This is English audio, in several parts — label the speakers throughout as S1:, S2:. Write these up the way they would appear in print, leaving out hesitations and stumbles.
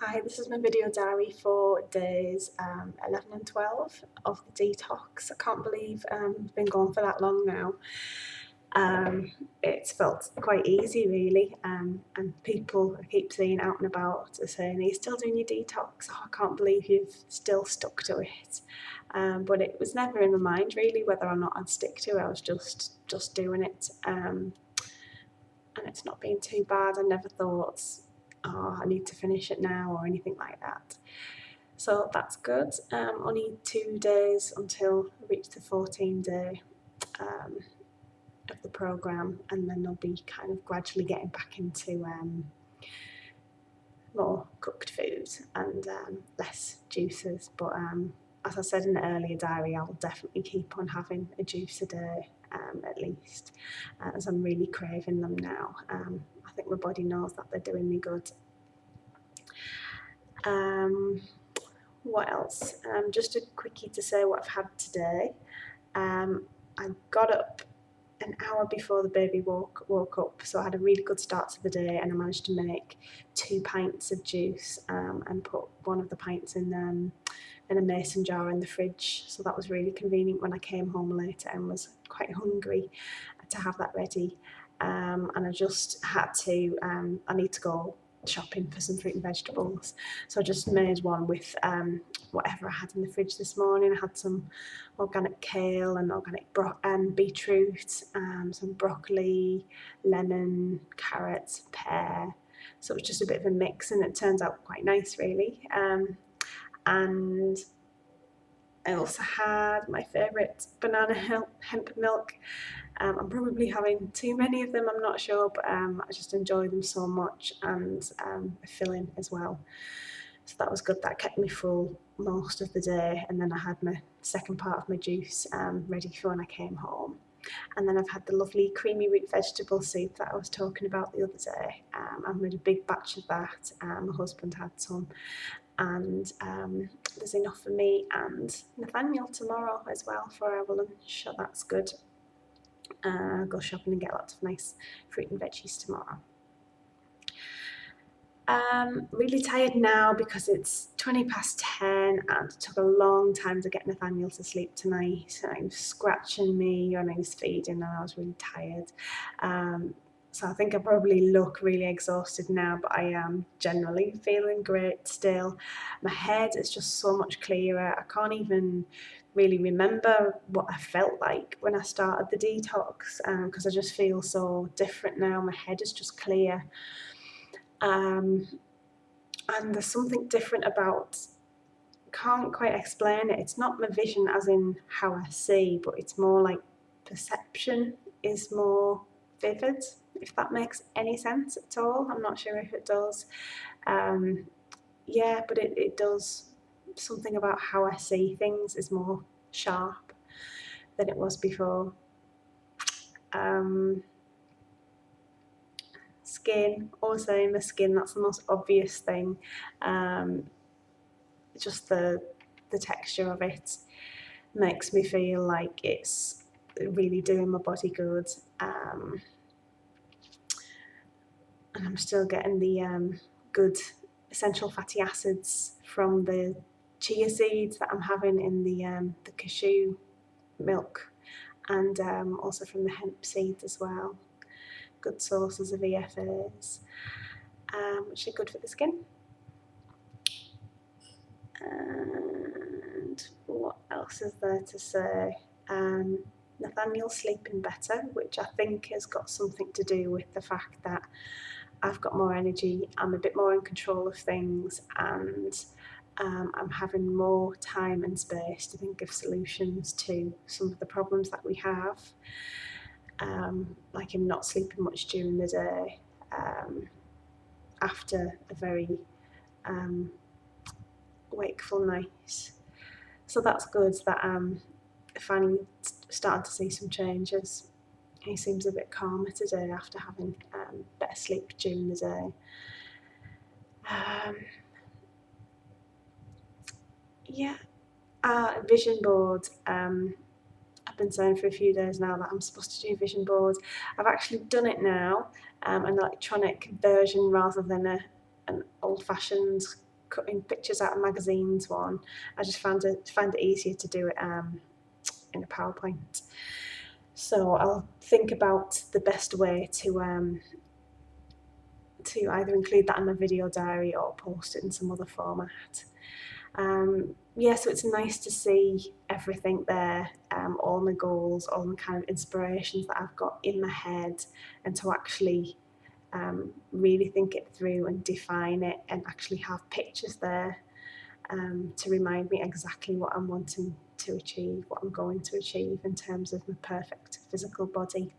S1: Hi, this is my video diary for days 11 and 12 of the detox. I can't believe it's been gone for that long now. It's felt quite easy really, and people I keep seeing out and about are saying, are you still doing your detox? Oh, I can't believe you've still stuck to it. But it was never in my mind really whether or not I'd stick to it. I was just doing it, and it's not been too bad. I never thought, oh, I need to finish it now or anything like that. So that's good. Only 2 days until I reach the 14-day of the programme, and then I'll be kind of gradually getting back into more cooked food and less juices. But as I said in the earlier diary, I'll definitely keep on having a juice a day at least, as I'm really craving them now. I think my body knows that they're doing me good. What else? Just a quickie to say what I've had today. I got up an hour before the baby woke up, so I had a really good start to the day, and I managed to make 2 pints of juice and put one of the pints in a mason jar in the fridge. So that was really convenient when I came home later and was quite hungry to have that ready. And I just had to, I need to go shopping for some fruit and vegetables, so I just made one with whatever I had in the fridge this morning. I had some organic kale and organic beetroot, some broccoli, lemon, carrot, pear, so it was just a bit of a mix, and it turns out quite nice really. And I also had my favourite banana hemp milk. I'm probably having too many of them, I'm not sure, but I just enjoy them so much, and they're filling as well. So that was good. That kept me full most of the day, and then I had my second part of my juice ready for when I came home. And then I've had the lovely creamy root vegetable soup that I was talking about the other day. I've made a big batch of that. My husband had some, and there's enough for me and Nathaniel tomorrow as well for our lunch, so that's good. Go shopping and get lots of nice fruit and veggies tomorrow. Really tired now because it's 20 past 10 and it took a long time to get Nathaniel to sleep tonight, and he was scratching me when I was feeding, and I was really tired. So I think I probably look really exhausted now, but I am generally feeling great still. My head is just so much clearer. I can't even really remember what I felt like when I started the detox, because I just feel so different now. My head is just clear. And there's something different about, can't quite explain it. It's not my vision as in how I see, but it's more like perception is more vivid, if that makes any sense at all. I'm not sure if it does. Yeah, but it does. Something about how I see things is more sharp than it was before. Skin, also my skin, that's the most obvious thing. Just the texture of it makes me feel like it's really doing my body good. And I'm still getting the good essential fatty acids from the chia seeds that I'm having in the cashew milk, and also from the hemp seeds as well. Good sources of EFAs, which are good for the skin. And what else is there to say? Nathaniel's sleeping better, which I think has got something to do with the fact that I've got more energy, I'm a bit more in control of things, and I'm having more time and space to think of solutions to some of the problems that we have, like him not sleeping much during the day after a very wakeful night. So that's good that I'm finally starting to see some changes. He seems a bit calmer today after having better sleep during the day. Yeah, vision board. I've been saying for a few days now that I'm supposed to do vision boards. I've actually done it now, an electronic version rather than an old-fashioned cutting pictures out of magazines one. I just found it easier to do it in a PowerPoint. So I'll think about the best way to either include that in my video diary or post it in some other format. So it's nice to see everything there, all my goals, all my kind of inspirations that I've got in my head, and to actually really think it through and define it, and actually have pictures there to remind me exactly what I'm wanting to achieve, what I'm going to achieve in terms of my perfect physical body.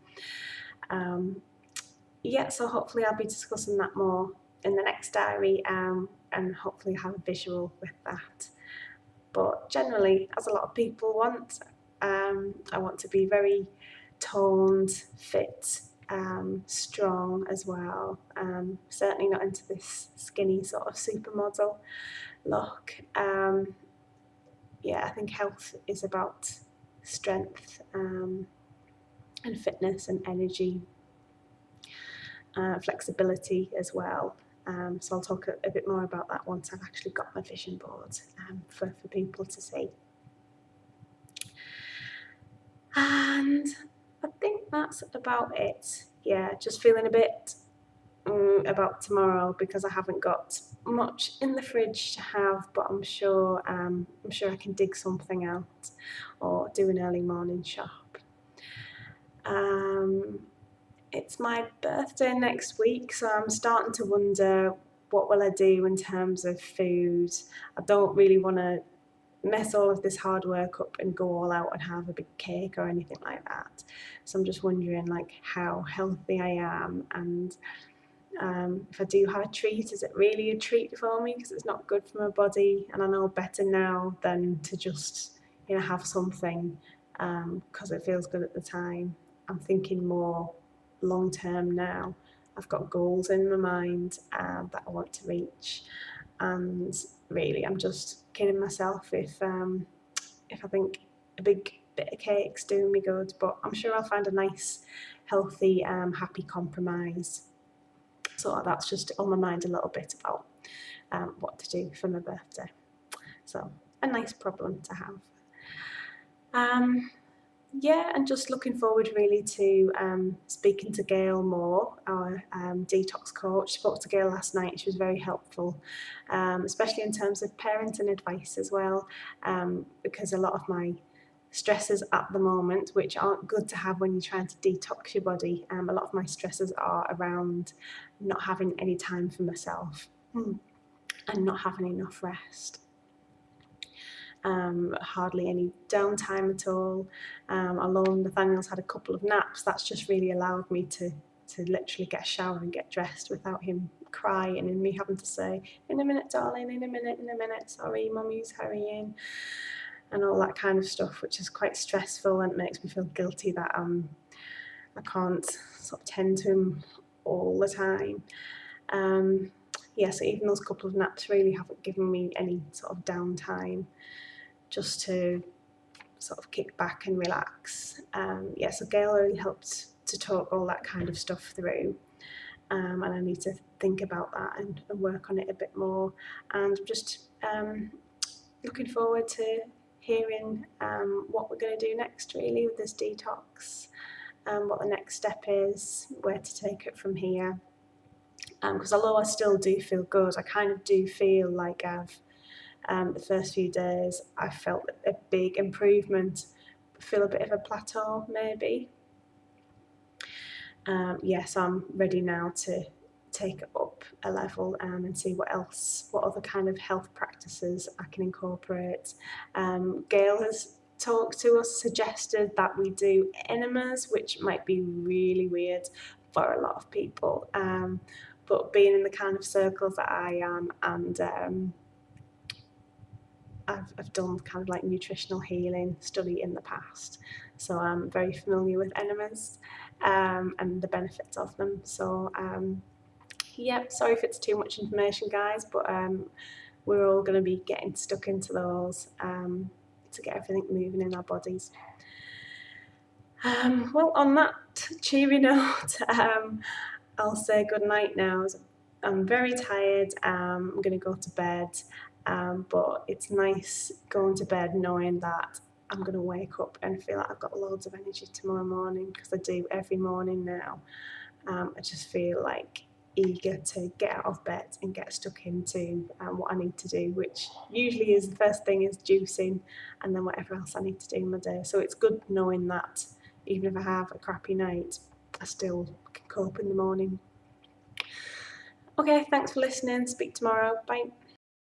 S1: So hopefully I'll be discussing that more in the next diary, and hopefully have a visual with that. But generally, as a lot of people want, I want to be very toned, fit, strong as well. Certainly not into this skinny sort of supermodel look. I think health is about strength and fitness and energy, flexibility as well. So I'll talk a bit more about that once I've actually got my vision board for people to see. And I think that's about it. Yeah, just feeling a bit about tomorrow, because I haven't got much in the fridge to have, but I'm sure I can dig something out or do an early morning shop. It's my birthday next week, so I'm starting to wonder, what will I do in terms of food? I don't really want to mess all of this hard work up and go all out and have a big cake or anything like that. So I'm just wondering like how healthy I am, and if I do have a treat, is it really a treat for me because it's not good for my body? And I know better now than to just have something because it feels good at the time. I'm thinking more long term now. I've got goals in my mind that I want to reach, and really I'm just kidding myself if I think a big bit of cake's doing me good, but I'm sure I'll find a nice, healthy, happy compromise. So that's just on my mind a little bit about what to do for my birthday. So a nice problem to have. And just looking forward really to speaking to Gail more, our detox coach. Spoke to Gail last night. She was very helpful, especially in terms of parenting advice as well, because a lot of my stresses at the moment, which aren't good to have when you're trying to detox your body, a lot of my stresses are around not having any time for myself and not having enough rest. Hardly any downtime at all. Although Nathaniel's had a couple of naps, that's just really allowed me to literally get a shower and get dressed without him crying and me having to say, in a minute darling, in a minute, sorry mummy's hurrying, and all that kind of stuff, which is quite stressful and makes me feel guilty that I can't sort of tend to him all the time. So even those couple of naps really haven't given me any sort of downtime just to sort of kick back and relax. So Gail really helped to talk all that kind of stuff through, and I need to think about that and work on it a bit more. And I'm just looking forward to hearing what we're going to do next really with this detox, what the next step is, where to take it from here. Because although I still do feel good, I kind of do feel like the first few days I felt a big improvement, feel a bit of a plateau maybe. So I'm ready now to take it up a level and see what other kind of health practices I can incorporate. Gail has talked to us, suggested that we do enemas, which might be really weird for a lot of people. But being in the kind of circles that I am, and I've done kind of like nutritional healing study in the past, so I'm very familiar with enemas and the benefits of them. So sorry if it's too much information, guys, but we're all going to be getting stuck into those to get everything moving in our bodies. On that cheery note, I'll say good night now. It's a I'm very tired. I'm going to go to bed, but it's nice going to bed knowing that I'm going to wake up and feel like I've got loads of energy tomorrow morning, because I do every morning now. I just feel like eager to get out of bed and get stuck into what I need to do, which usually is the first thing is juicing, and then whatever else I need to do in my day. So it's good knowing that even if I have a crappy night, I still can cope in the morning. Okay, thanks for listening. Speak tomorrow. Bye.